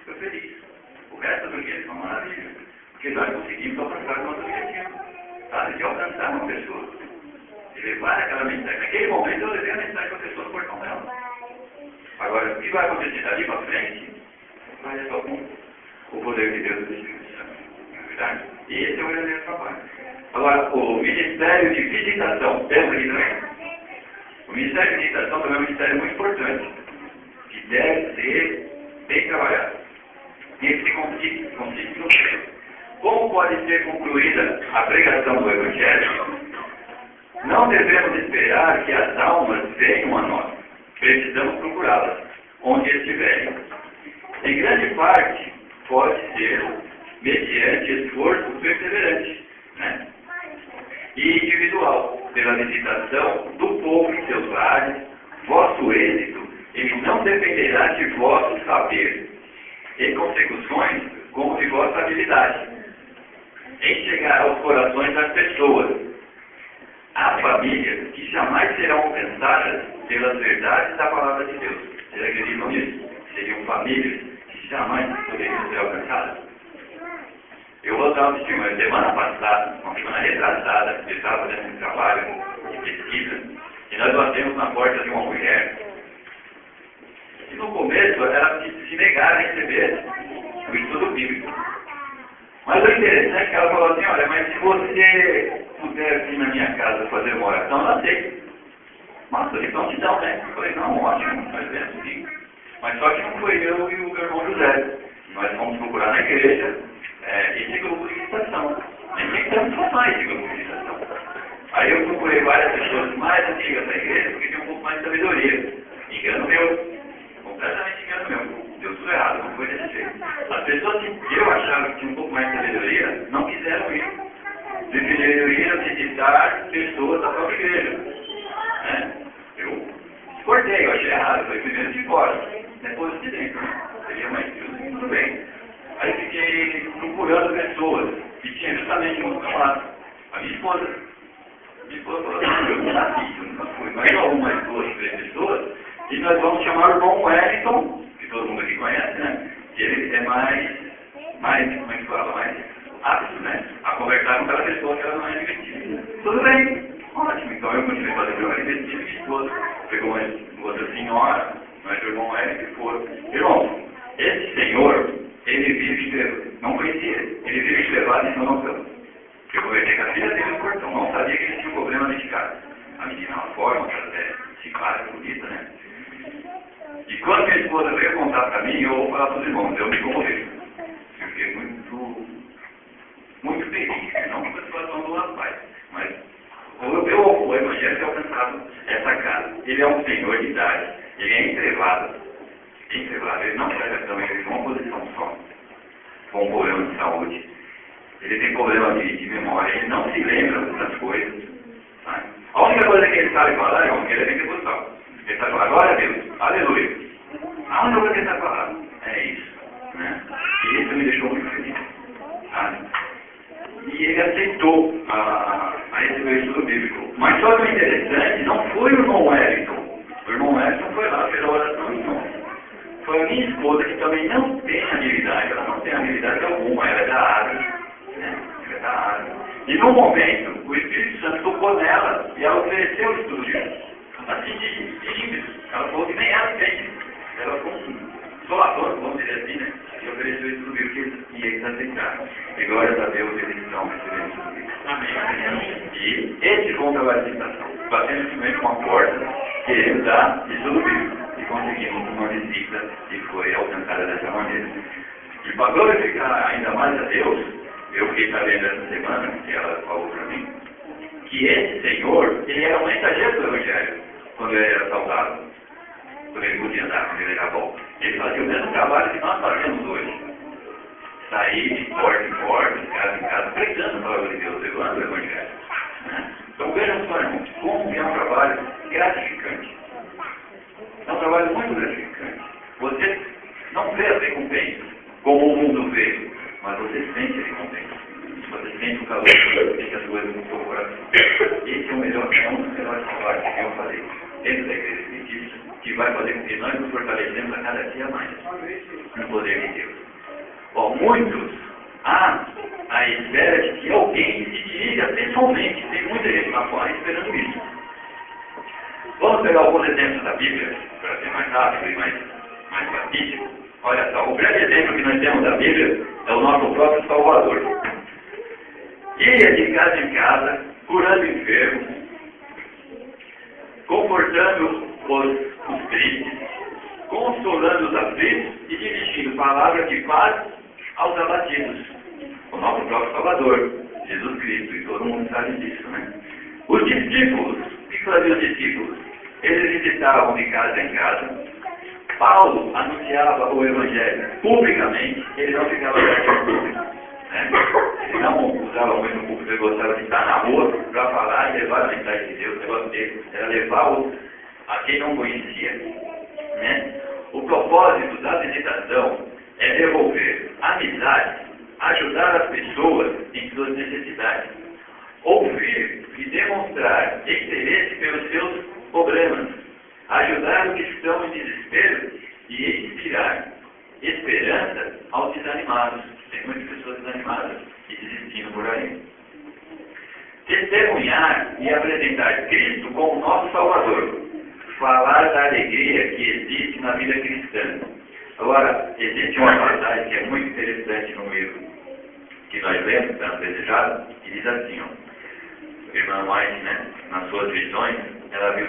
fica feliz. O resto do dia é uma maravilha. Porque nós conseguimos alcançar o nosso objetivo. Sabe? De alcançar uma pessoa. De levar aquela mensagem. Naquele momento eu levei a mensagem para a pessoa no portão dela. Agora, o que vai acontecer dali para frente, vai ser só com o poder de Deus do Espírito Santo. Não é verdade? E esse é o verdadeiro trabalho. Agora, o Ministério de Visitação, temos aqui também? O Ministério de Visitação também é um ministério muito importante, que deve ser bem trabalhado. Esse consiste no quê? Como pode ser concluída a pregação do Evangelho? Não devemos esperar que as almas venham a nós. Precisamos procurá-las, onde estiverem. Em grande parte, pode ser mediante esforço perseverante, né? E individual, pela visitação do povo em seus lares. Vosso êxito, ele não dependerá de vosso saber, em consecuções como de vossa habilidade, em chegar aos corações das pessoas. Há famílias que jamais serão alcançadas pelas verdades da palavra de Deus. Vocês acreditam nisso? Seriam famílias que jamais poderiam ser alcançadas? Eu vou dar um testemunho. Semana passada, uma semana retrasada, eu estava fazendo um trabalho de pesquisa e nós batemos na porta de uma mulher. E no começo ela se negara a receber o estudo bíblico. Mas o interessante é que ela falou assim: olha, mas se você puder vir na minha casa fazer uma oração, eu aceito. Nossa, então te dão, né? Eu falei: não, ótimo, nós vemos sim. Mas só que não foi eu e o meu irmão José. Nós fomos procurar na igreja esse grupo de visitação. Nem tem como formar esse grupo de visitação. Aí eu procurei várias pessoas mais antigas da igreja, porque tinha um pouco mais de sabedoria. Engano meu. Completamente engano meu. Deu tudo errado, não foi desse jeito. As pessoas que eu achava que tinham um pouco mais de sabedoria, não quiseram ir. Preferiram ir visitar pessoas da própria igreja. Né? Eu cortei, eu achei errado. Foi primeiro de fora, depois de dentro. Seria mais justo, tudo bem. Aí fiquei procurando pessoas que tinham justamente um lado. A minha esposa. Minha esposa falou: não, eu não nasci, eu nunca fui. Mas algumas 2, 3 pessoas. E nós vamos chamar o irmão Wellington, que todo mundo aqui conhece, né? Que ele é mais, como é que fala? Mais apto, né? A conversar com aquela pessoa que ela não é adventista. Tudo bem, ótimo. Então eu continuei fazendo o adventista, minha esposa pegou uma outra senhora, mas o irmão Wellington e foram. Irmão, esse senhor, ele vive, não conhecia, ele vive enclevado em São Gonçalo. Eu conversei com a filha dele no portão, não sabia que ele tinha um problema dentro de casa. A menina lá fora, uma casa até simpática, bonita, né? E quando minha esposa veio contar para mim, eu vou falar para os irmãos, eu me comovi. Eu fiquei muito feliz, não com a situação do rapaz, mas o evangelho ter alcançado essa casa. Ele é um senhor de idade, ele é entrevado, ele não sai da cama, ele tem uma posição só, com um problema de saúde, ele tem problema de memória, ele não se lembra das coisas. Sabe? A única coisa que ele sabe falar é que ele é pentecostal. Ele sabe falar: glória a Deus, aleluia. A única coisa que ele sabe falar é isso. Né? E isso me deixou muito feliz. Sabe? E ele aceitou a esse meu estudo bíblico. Mas só que o interessante não foi o irmão Wellington. O irmão Wellington foi lá, fez a oração e não. Foi a minha esposa, que também não tem habilidade, ela não tem habilidade alguma, ela é da área. Né? Ela é da área. E no momento, o Espírito Santo tocou nela e ela ofereceu o estudo bíblico. Assim de ímpeto. Ela falou que nem ela entende. Ela ficou só ator, vamos dizer assim, né? E ofereceu o estudo bíblico e eles aceitaram. E glórias a Deus, eles estão recebendo o estudo bíblico. Amém. E esse foi um trabalho de visitação. Batendo simplesmente uma porta, querendo dar estudo bíblico. E conseguimos uma visita e foi alcançada dessa maneira. E para glorificar ainda mais a Deus, eu fiquei sabendo essa semana, que ela falou para mim, que esse senhor, ele era um mensageiro do Evangelho, quando ele era saudável, quando ele podia andar, quando ele era bom. Ele fazia o mesmo trabalho que nós fazemos hoje. Sair de porta em porta, de casa em casa, pregando a palavra de Deus, levando o Evangelho. Né? Então vejam só, irmãos, como é um trabalho gratificante. É um trabalho muito gratificante. Você não vê as recompensas como o mundo vê, mas você sente a recompensa. Você sente o calor, você sente as coisas no seu coração. Esse é um dos melhores trabalhos que eu falei dentro da igreja adventista, que vai fazer com que nós nos fortalecemos a cada dia mais. no poder de Deus. Bom, muitos há a espera de que alguém se dirija pessoalmente. Tem muita gente lá fora esperando isso. Vamos pegar alguns exemplos da Bíblia, para ser mais rápido e mais factível. Olha só, o grande exemplo que nós temos da Bíblia é o nosso próprio Salvador. Ia de casa em casa, curando enfermos, confortando os tristes, consolando os aflitos e dirigindo palavras de paz aos abatidos. O nosso próprio Salvador, Jesus Cristo, e todo mundo sabe disso, né? Os discípulos, o que faziam os discípulos? Eles visitavam de casa em casa. Paulo anunciava o Evangelho publicamente, ele não ficava no público. Né? Ele não usava muito o público, ele gostava de estar na rua para falar e levar a mensagem de Deus. O negócio dele era levar a quem não conhecia. Né? O propósito da visitação é devolver amizade, ajudar as pessoas em suas necessidades, ouvir e demonstrar interesse pelos seus problemas, ajudar os que estão em desespero e inspirar esperança aos desanimados. Tem muitas pessoas desanimadas e desistindo por aí. Testemunhar e apresentar Cristo como nosso Salvador. Falar da alegria que existe na vida cristã. Agora, existe uma passagem que é muito interessante no livro que nós lemos, Tanto Desejado, que diz assim, ó, a irmã White, né, nas suas visões, ela viu